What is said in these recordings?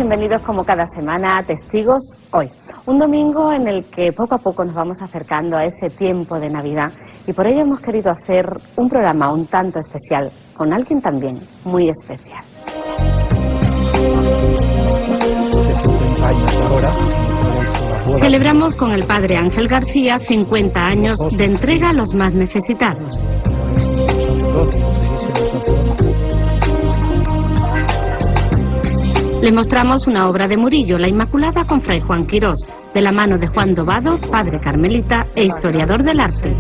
bienvenidos como cada semana a Testigos Hoy, un domingo en el que poco a poco nos vamos acercando a ese tiempo de Navidad y por ello hemos querido hacer un programa un tanto especial con alguien también muy especial. Celebramos con el padre Ángel García 50 años de entrega a los más necesitados. Le mostramos una obra de Murillo, La Inmaculada, con Fray Juan Quirós, de la mano de Juan Dobado, padre carmelita e historiador del arte.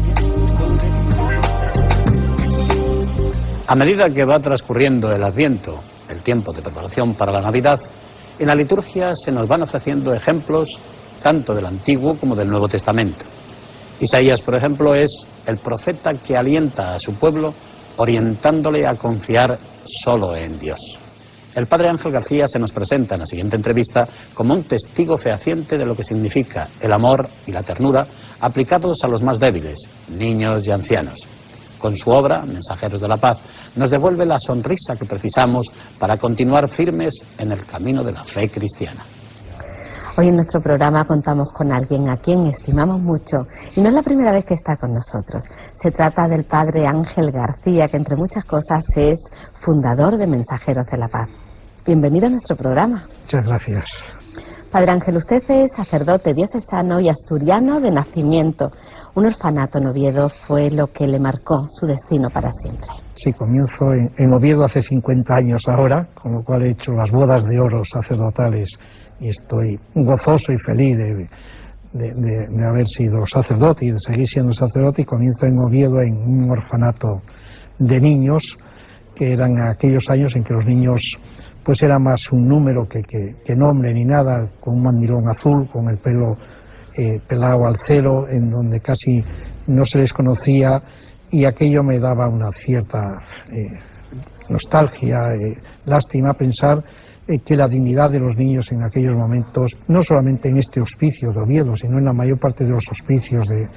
A medida que va transcurriendo el Adviento, el tiempo de preparación para la Navidad, en la liturgia se nos van ofreciendo ejemplos tanto del Antiguo como del Nuevo Testamento. Isaías, por ejemplo, es el profeta que alienta a su pueblo orientándole a confiar solo en Dios. El padre Ángel García se nos presenta en la siguiente entrevista como un testigo fehaciente de lo que significa el amor y la ternura aplicados a los más débiles, niños y ancianos. Con su obra, Mensajeros de la Paz, nos devuelve la sonrisa que precisamos para continuar firmes en el camino de la fe cristiana. Hoy en nuestro programa contamos con alguien a quien estimamos mucho y no es la primera vez que está con nosotros. Se trata del padre Ángel García, que entre muchas cosas es fundador de Mensajeros de la Paz. Bienvenido a nuestro programa. Muchas gracias. Padre Ángel, usted es sacerdote diocesano y asturiano de nacimiento. Un orfanato en Oviedo fue lo que le marcó su destino para siempre. Sí, comienzo en Oviedo hace 50 años ahora, con lo cual he hecho las bodas de oro sacerdotales y estoy gozoso y feliz de haber sido sacerdote y de seguir siendo sacerdote, y comienzo en Oviedo en un orfanato de niños, que eran aquellos años en que los niños pues era más un número que nombre ni nada, con un mandilón azul, con el pelo pelado al cero, en donde casi no se les conocía, y aquello me daba una cierta nostalgia, lástima pensar que la dignidad de los niños en aquellos momentos, no solamente en este hospicio de Oviedo, sino en la mayor parte de los hospicios de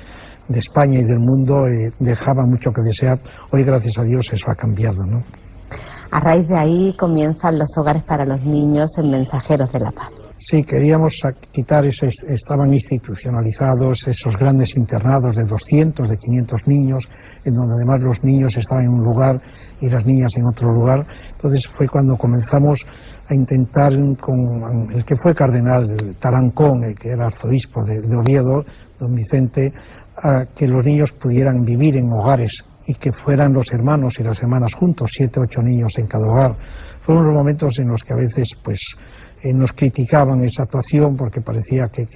España y del mundo, dejaba mucho que desear. Hoy, gracias a Dios, eso ha cambiado, ¿no? A raíz de ahí comienzan los hogares para los niños en Mensajeros de la Paz. Sí, queríamos quitar estaban institucionalizados esos grandes internados de 200, de 500 niños, en donde además los niños estaban en un lugar y las niñas en otro lugar. Entonces fue cuando comenzamos a intentar, con el que fue cardenal Tarancón, el que era arzobispo de Oviedo, don Vicente, a que los niños pudieran vivir en hogares y que fueran los hermanos y las hermanas juntos, 7 o 8 niños en cada hogar. Fueron los momentos en los que a veces pues nos criticaban esa actuación porque parecía que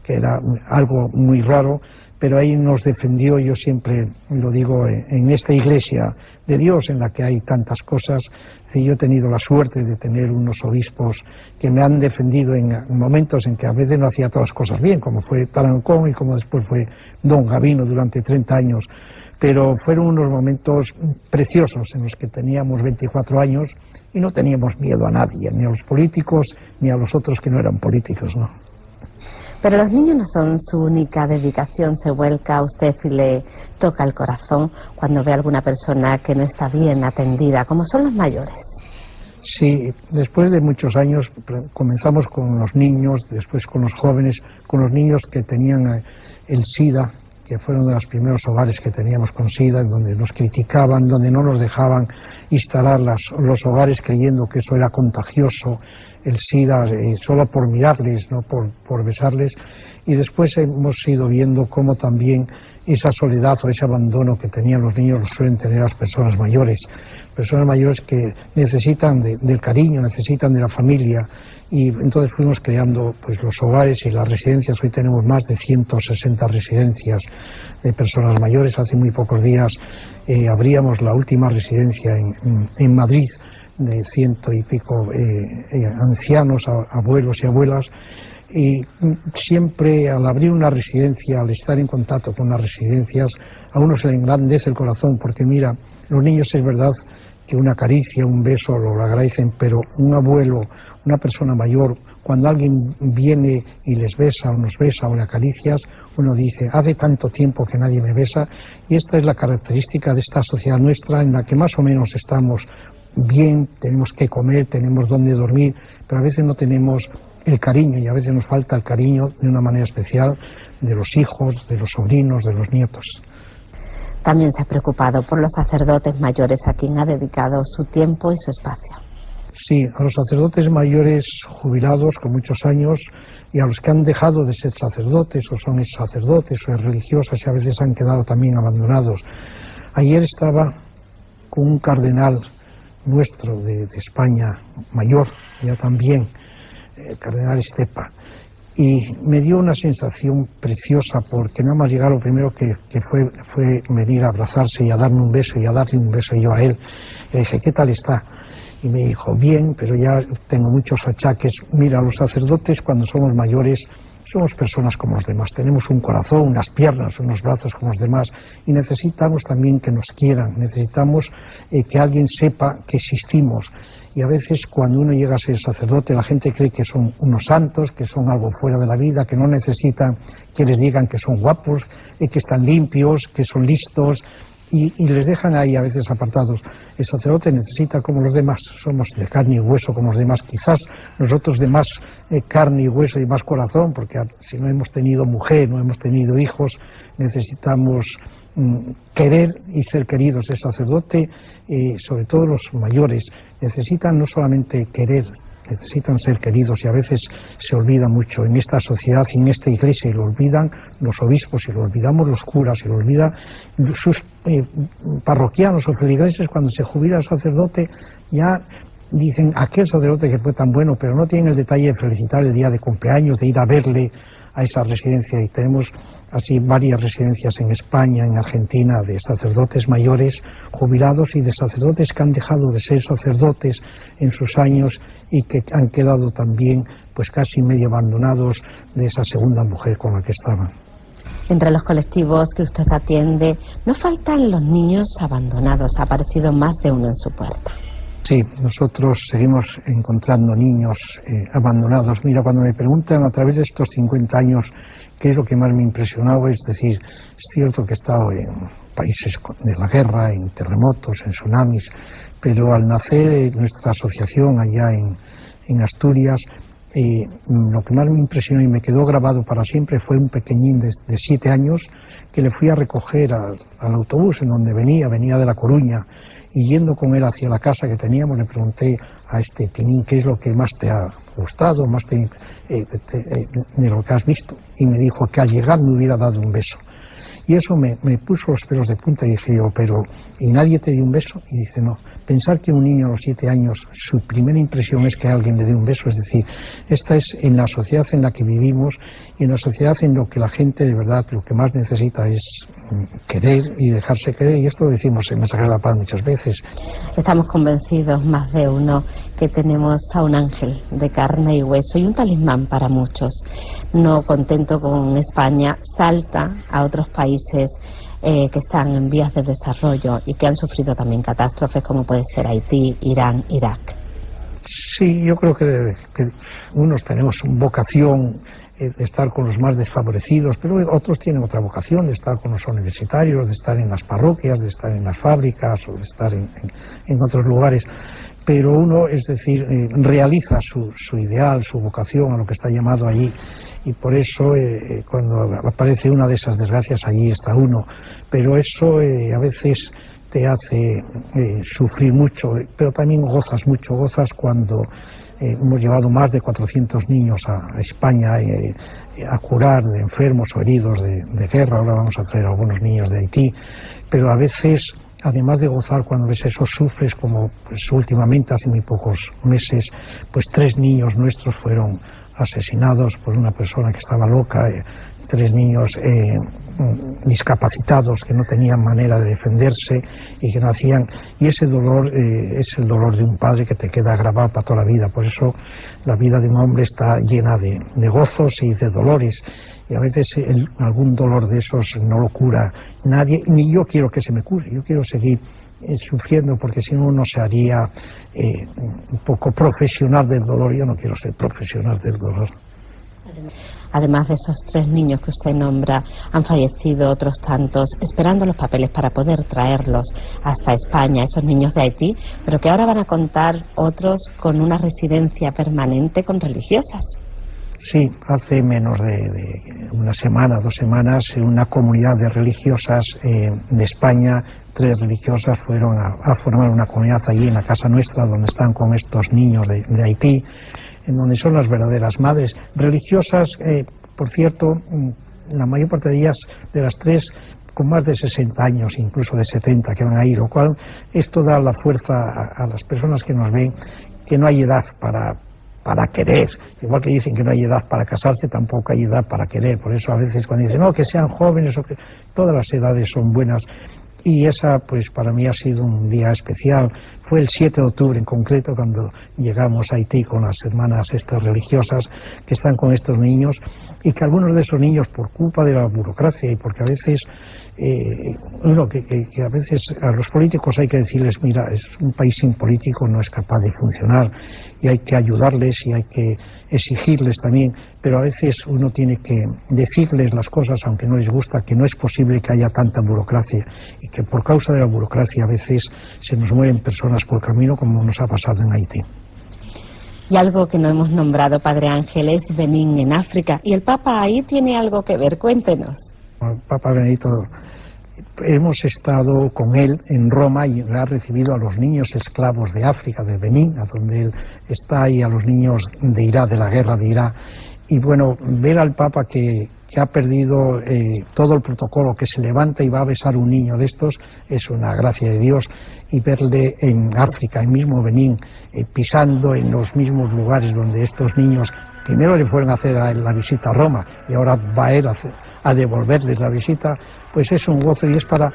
era algo muy raro, pero ahí nos defendió, yo siempre lo digo, en esta iglesia de Dios en la que hay tantas cosas. Yo he tenido la suerte de tener unos obispos que me han defendido en momentos en que a veces no hacía todas las cosas bien, como fue Tarancón y como después fue don Gavino durante 30 años. Pero fueron unos momentos preciosos en los que teníamos 24 años y no teníamos miedo a nadie, ni a los políticos, ni a los otros que no eran políticos, ¿no? Pero los niños no son su única dedicación, se vuelca a usted y le toca el corazón cuando ve a alguna persona que no está bien atendida, como son los mayores. Sí, después de muchos años comenzamos con los niños, después con los jóvenes, con los niños que tenían el SIDA, que fueron de los primeros hogares que teníamos con SIDA, donde nos criticaban, donde no nos dejaban instalar los hogares creyendo que eso era contagioso, el SIDA, solo por mirarles, no por besarles. Y después hemos ido viendo cómo también esa soledad o ese abandono que tenían los niños lo suelen tener las personas mayores que necesitan del cariño, necesitan de la familia. Y entonces fuimos creando pues los hogares y las residencias. Hoy tenemos más de 160 residencias de personas mayores. Hace muy pocos días abríamos la última residencia en Madrid, de 100 y pico ancianos, abuelos y abuelas. Y siempre al abrir una residencia, al estar en contacto con las residencias, a uno se le engrandece el corazón, porque mira, los niños es verdad que una caricia, un beso lo agradecen, pero un abuelo, una persona mayor, cuando alguien viene y les besa o nos besa o le acaricias, uno dice, hace tanto tiempo que nadie me besa. Y esta es la característica de esta sociedad nuestra, en la que más o menos estamos bien, tenemos que comer, tenemos dónde dormir, pero a veces no tenemos el cariño, y a veces nos falta el cariño de una manera especial de los hijos, de los sobrinos, de los nietos. También se ha preocupado por los sacerdotes mayores, a quien ha dedicado su tiempo y su espacio. Sí, a los sacerdotes mayores jubilados con muchos años, y a los que han dejado de ser sacerdotes o son sacerdotes o religiosas y a veces han quedado también abandonados. Ayer estaba con un cardenal nuestro de España, mayor, ya también, el cardenal Estepa, y me dio una sensación preciosa, porque nada más llegar lo primero que fue venir a abrazarse y a darme un beso y a darle un beso yo a él. Le dije, ¿qué tal está? Y me dijo, bien, pero ya tengo muchos achaques. Mira, los sacerdotes cuando somos mayores somos personas como los demás, tenemos un corazón, unas piernas, unos brazos como los demás, y necesitamos también que nos quieran, necesitamos que alguien sepa que existimos. Y a veces cuando uno llega a ser sacerdote la gente cree que son unos santos, que son algo fuera de la vida, que no necesitan que les digan que son guapos, que están limpios, que son listos, y les dejan ahí a veces apartados. El sacerdote necesita, como los demás, somos de carne y hueso como los demás, quizás nosotros de más carne y hueso y más corazón, porque si no hemos tenido mujer, no hemos tenido hijos, necesitamos querer y ser queridos. El sacerdote, sobre todo los mayores, necesitan no solamente querer, necesitan ser queridos, y a veces se olvida mucho en esta sociedad y en esta iglesia, y lo olvidan los obispos, y lo olvidamos los curas, y lo olvidan sus parroquianos o feligreses. Cuando se jubila el sacerdote ya dicen, aquel sacerdote que fue tan bueno, pero no tienen el detalle de felicitar el día de cumpleaños, de ir a verle a esa residencia. Y tenemos así varias residencias en España, en Argentina, de sacerdotes mayores jubilados y de sacerdotes que han dejado de ser sacerdotes en sus años y que han quedado también pues casi medio abandonados de esa segunda mujer con la que estaban. Entre los colectivos que usted atiende, no faltan los niños abandonados. Ha aparecido más de uno en su puerta. Sí, nosotros seguimos encontrando niños abandonados. Mira, cuando me preguntan a través de estos 50 años qué es lo que más me ha impresionado, es decir, es cierto que he estado en países de la guerra, en terremotos, en tsunamis, pero al nacer nuestra asociación allá en Asturias, lo que más me impresionó y me quedó grabado para siempre fue un pequeñín de 7 años que le fui a recoger al autobús en donde venía de La Coruña, y yendo con él hacia la casa que teníamos le pregunté a este tinín qué es lo que más te ha gustado, más de lo que has visto, y me dijo que al llegar me hubiera dado un beso. Y eso me puso los pelos de punta, y dije yo, pero ¿y nadie te dio un beso? Y dice, no. Pensar que un niño a los 7 años, su primera impresión es que alguien le dé un beso, es decir, esta es en la sociedad en la que vivimos, y en la sociedad en la que la gente de verdad lo que más necesita es querer y dejarse querer, y esto lo decimos en Mensajeros de la Paz muchas veces. Estamos convencidos, más de uno, que tenemos a un ángel de carne y hueso y un talismán para muchos. No contento con España, salta a otros países que están en vías de desarrollo y que han sufrido también catástrofes como puede ser Haití, Irán, Irak. Sí, yo creo que unos tenemos vocación de estar con los más desfavorecidos, pero otros tienen otra vocación, de estar con los universitarios, de estar en las parroquias, de estar en las fábricas o de estar en otros lugares. Pero uno, es decir, realiza su ideal, su vocación, a lo que está llamado allí, y por eso cuando aparece una de esas desgracias, allí está uno. Pero eso a veces te hace sufrir mucho, pero también gozas mucho, gozas cuando hemos llevado más de 400 niños a España a curar de enfermos o heridos de guerra. Ahora vamos a traer algunos niños de Haití, pero a veces, además de gozar cuando ves eso, sufres, como pues últimamente, hace muy pocos meses, pues 3 niños nuestros fueron asesinados por una persona que estaba loca, 3 niños discapacitados que no tenían manera de defenderse y que no hacían, y ese dolor es el dolor de un padre que te queda grabado para toda la vida. Por eso la vida de un hombre está llena de gozos y de dolores, y a veces algún dolor de esos no lo cura nadie, ni yo quiero que se me cure. Yo quiero seguir sufriendo, porque si no uno se haría un poco profesional del dolor. Yo no quiero ser profesional del dolor. Además de esos 3 niños que usted nombra, han fallecido otros tantos esperando los papeles para poder traerlos hasta España, esos niños de Haití, pero que ahora van a contar otros con una residencia permanente con religiosas. Sí, hace menos de una semana, 2 semanas, una comunidad de religiosas de España, 3 religiosas fueron a formar una comunidad allí en la casa nuestra, donde están con estos niños de Haití, en donde son las verdaderas madres religiosas. Por cierto, la mayor parte de ellas, de las 3, con más de 60 años, incluso de 70, que van ahí, lo cual esto da la fuerza a las personas que nos ven, que no hay edad para querer, igual que dicen que no hay edad para casarse, tampoco hay edad para querer. Por eso a veces cuando dicen no, que sean jóvenes, o que todas las edades son buenas. Y esa, pues para mí ha sido un día especial. Fue el 7 de octubre en concreto cuando llegamos a Haití con las hermanas estas religiosas que están con estos niños, y que algunos de esos niños, por culpa de la burocracia y porque a veces que a veces a los políticos hay que decirles, mira, es un país sin político, no es capaz de funcionar, y hay que ayudarles y hay que exigirles también, pero a veces uno tiene que decirles las cosas aunque no les gusta, que no es posible que haya tanta burocracia y que por causa de la burocracia a veces se nos mueren personas por camino, como nos ha pasado en Haití. Y algo que no hemos nombrado, Padre Ángel, es Benín en África, y el Papa ahí tiene algo que ver. Cuéntenos. El Papa Benedicto, hemos estado con él en Roma y ha recibido a los niños esclavos de África, de Benín, a donde él está, y a los niños de Irak, de la guerra de Irak. Y bueno, ver al Papa que ha perdido todo el protocolo, que se levanta y va a besar un niño de estos, es una gracia de Dios. Y verle en África, en mismo Benín, pisando en los mismos lugares donde estos niños primero le fueron a hacer la visita a Roma y ahora va a él a devolverles la visita, pues es un gozo, y es para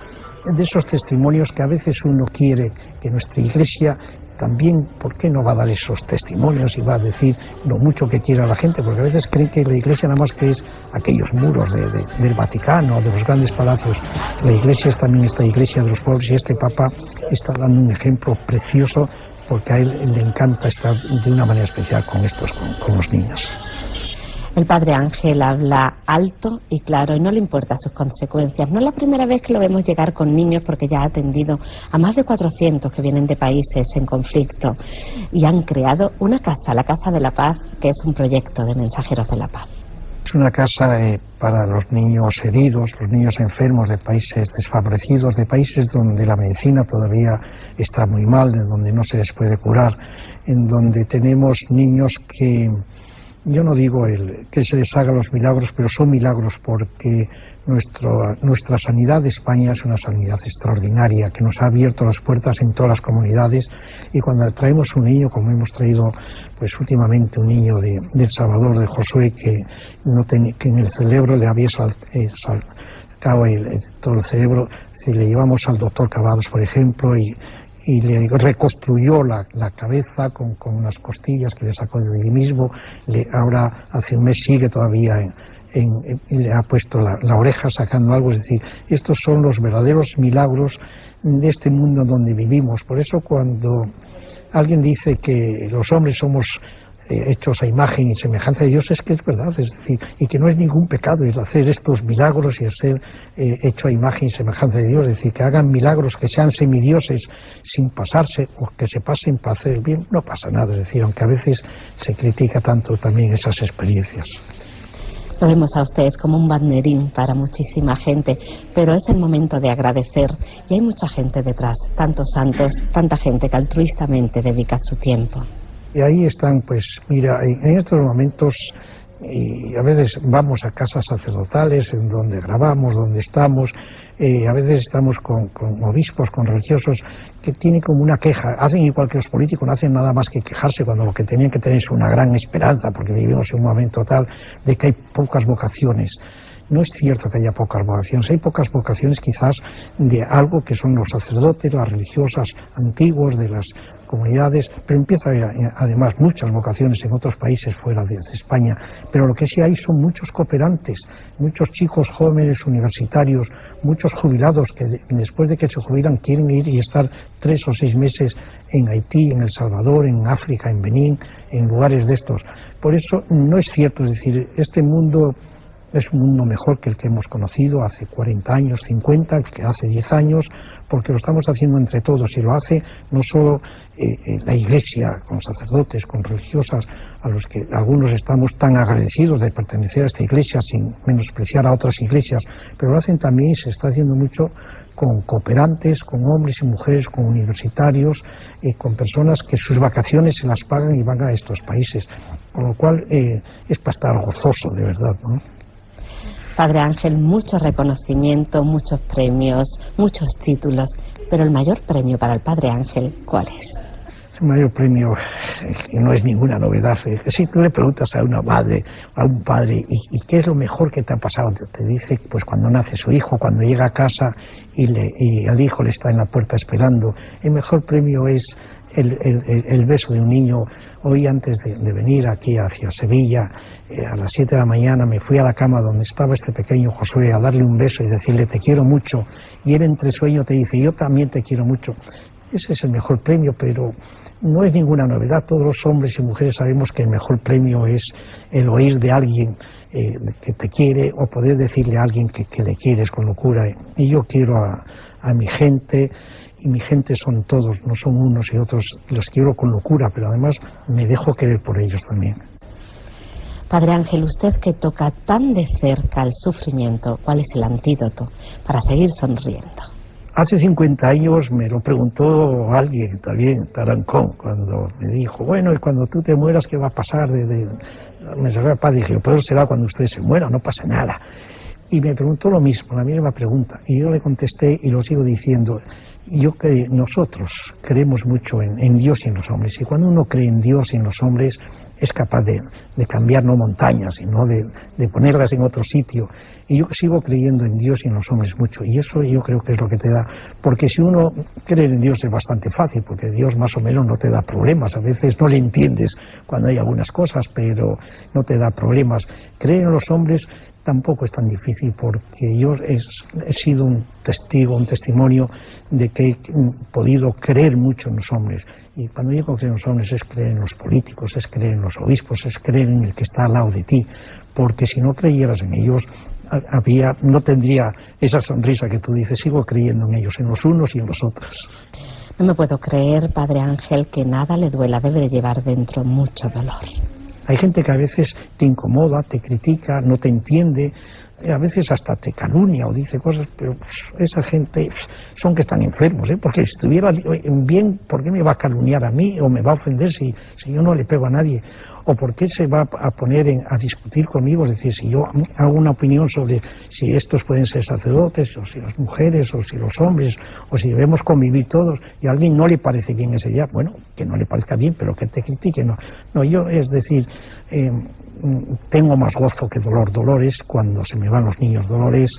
de esos testimonios que a veces uno quiere que nuestra Iglesia también, ¿por qué no va a dar esos testimonios y va a decir lo mucho que quiere a la gente? Porque a veces creen que la Iglesia nada más que es aquellos muros del Vaticano, de los grandes palacios. La Iglesia es también esta Iglesia de los pobres, y este Papa está dando un ejemplo precioso, porque a él le encanta estar de una manera especial con los niños. El Padre Ángel habla alto y claro y no le importa sus consecuencias. No es la primera vez que lo vemos llegar con niños, porque ya ha atendido a más de 400 que vienen de países en conflicto y han creado una casa, la Casa de la Paz, que es un proyecto de Mensajeros de la Paz. Es una casa para los niños heridos, los niños enfermos de países desfavorecidos, de países donde la medicina todavía está muy mal, de donde no se les puede curar, en donde tenemos niños que, yo no digo que se les haga los milagros, pero son milagros, porque nuestra sanidad de España es una sanidad extraordinaria, que nos ha abierto las puertas en todas las comunidades. Y cuando traemos un niño, como hemos traído pues últimamente un niño de El Salvador, de Josué, que en el cerebro le había saltado todo el cerebro, le llevamos al doctor Cavados, por ejemplo, y le reconstruyó la cabeza con unas costillas que le sacó de allí mismo. Ahora hace un mes sigue todavía y le ha puesto la oreja sacando algo. Es decir, estos son los verdaderos milagros de este mundo donde vivimos. Por eso cuando alguien dice que los hombres somos hechos a imagen y semejanza de Dios, es que es verdad, es decir, y que no es ningún pecado el hacer estos milagros y el ser hecho a imagen y semejanza de Dios, es decir, que hagan milagros, que sean semidioses sin pasarse, o que se pasen para hacer el bien, no pasa nada. Es decir, aunque a veces se critica tanto también esas experiencias. Lo vemos a ustedes como un banderín para muchísima gente, pero es el momento de agradecer, y hay mucha gente detrás, tantos santos, tanta gente que altruistamente dedica su tiempo. Y ahí están, pues mira, en estos momentos, y a veces vamos a casas sacerdotales en donde grabamos, donde estamos, a veces estamos con obispos, con religiosos que tienen como una queja, hacen igual que los políticos, no hacen nada más que quejarse, cuando lo que tenían que tener es una gran esperanza, porque vivimos en un momento tal de que hay pocas vocaciones. No es cierto que haya pocas vocaciones, hay pocas vocaciones quizás de algo que son los sacerdotes, las religiosas antiguos, de las comunidades, pero empieza a haber además muchas vocaciones en otros países fuera de España, pero lo que sí hay son muchos cooperantes, muchos chicos jóvenes universitarios, muchos jubilados que después de que se jubilan quieren ir y estar 3 o 6 meses en Haití, en El Salvador, en África, en Benín, en lugares de estos. Por eso no es cierto, es decir, este mundo es un mundo mejor que el que hemos conocido hace 40 años, 50, que hace 10 años, porque lo estamos haciendo entre todos, y lo hace no solo la Iglesia, con sacerdotes, con religiosas, a los que algunos estamos tan agradecidos de pertenecer a esta Iglesia sin menospreciar a otras iglesias, pero lo hacen también y se está haciendo mucho con cooperantes, con hombres y mujeres, con universitarios, con personas que sus vacaciones se las pagan y van a estos países, con lo cual es para estar gozoso, de verdad, ¿no? Padre Ángel, mucho reconocimiento, muchos premios, muchos títulos, pero el mayor premio para el Padre Ángel, ¿cuál es? El mayor premio, que no es ninguna novedad, si tú le preguntas a una madre, a un padre, ¿y qué es lo mejor que te ha pasado? Te dice, pues cuando nace su hijo, cuando llega a casa y el hijo le está en la puerta esperando. El mejor premio es el beso de un niño. Hoy, antes de venir aquí hacia Sevilla, a las 7 de la mañana me fui a la cama donde estaba este pequeño Josué a darle un beso y decirle te quiero mucho, y él entre sueño te dice yo también te quiero mucho. Ese es el mejor premio, pero no es ninguna novedad. Todos los hombres y mujeres sabemos que el mejor premio es el oír de alguien que te quiere, o poder decirle a alguien que le quieres con locura. Y yo quiero a mi gente, y mi gente son todos, no son unos y otros, los quiero con locura, pero además me dejo querer por ellos también. Padre Ángel, usted que toca tan de cerca el sufrimiento, ¿cuál es el antídoto para seguir sonriendo? Hace 50 años me lo preguntó alguien también, Tarancón, cuando me dijo, bueno, y cuando tú te mueras, ¿qué va a pasar? Me salió el padre y dije, pero será cuando usted se muera, no pasa nada. Y me preguntó lo mismo, la misma pregunta, y yo le contesté y lo sigo diciendo. Nosotros creemos mucho en Dios y en los hombres, y cuando uno cree en Dios y en los hombres es capaz de cambiar no montañas, sino de ponerlas en otro sitio. Y yo sigo creyendo en Dios y en los hombres mucho, y eso yo creo que es lo que te da, porque si uno cree en Dios es bastante fácil, porque Dios más o menos no te da problemas, a veces no le entiendes cuando hay algunas cosas, pero no te da problemas. Creer en los hombres tampoco es tan difícil, porque yo he sido un testigo, un testimonio de que he podido creer mucho en los hombres. Y cuando digo creer en los hombres es creer en los políticos, es creer en los obispos, es creer en el que está al lado de ti, porque si no creyeras en ellos no tendría esa sonrisa que tú dices. Sigo creyendo en ellos, en los unos y en los otros. No me puedo creer, Padre Ángel, que nada le duela. Debe de llevar dentro mucho dolor. Hay gente que a veces te incomoda, te critica, no te entiende, a veces hasta te calumnia o dice cosas, pero esa gente son que están enfermos, porque si estuviera bien, ¿por qué me va a calumniar a mí o me va a ofender si yo no le pego a nadie? ¿O por qué se va a poner a discutir conmigo? Es decir, si yo hago una opinión sobre si estos pueden ser sacerdotes, o si las mujeres, o si los hombres, o si debemos convivir todos, y a alguien no le parece bien esa idea, bueno, que no le parezca bien, pero que te critique, no, yo, es decir, tengo más gozo que dolor. Dolor es cuando se me van los niños, dolor es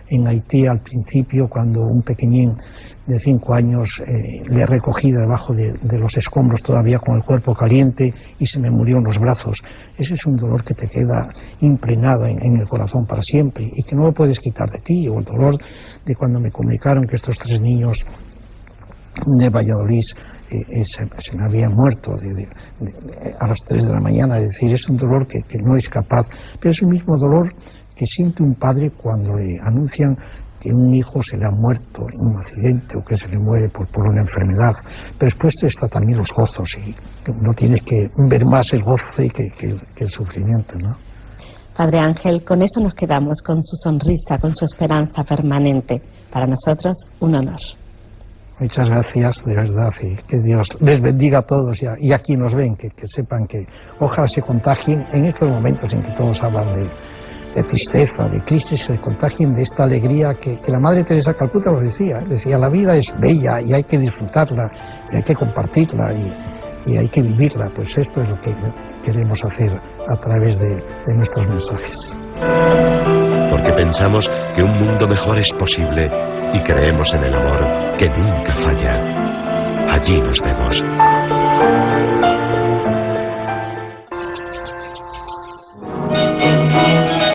en Haití al principio, cuando un pequeñín de 5 años le recogí debajo de los escombros todavía con el cuerpo caliente y se me murió en los brazos. Ese es un dolor que te queda impregnado en el corazón para siempre y que no lo puedes quitar de ti. O el dolor de cuando me comunicaron que estos 3 niños de Valladolid se me habían muerto a las 3 de la mañana. Es decir, es un dolor que no es capaz, pero es el mismo dolor que siente un padre cuando le anuncian que un hijo se le ha muerto en un accidente o que se le muere por una enfermedad. Pero después está también los gozos, y no tienes que ver más el gozo que el sufrimiento, ¿no? Padre Ángel, con eso nos quedamos, con su sonrisa, con su esperanza permanente. Para nosotros, un honor. Muchas gracias, de verdad, y que Dios les bendiga a todos y a quienes nos ven, que sepan que ojalá se contagien en estos momentos en que todos hablan de tristeza, de crisis, se contagien de esta alegría que la Madre Teresa de Calcuta lo decía, la vida es bella y hay que disfrutarla y hay que compartirla y hay que vivirla. Pues esto es lo que queremos hacer a través de nuestros mensajes. Porque pensamos que un mundo mejor es posible y creemos en el amor que nunca falla. allí nos vemos.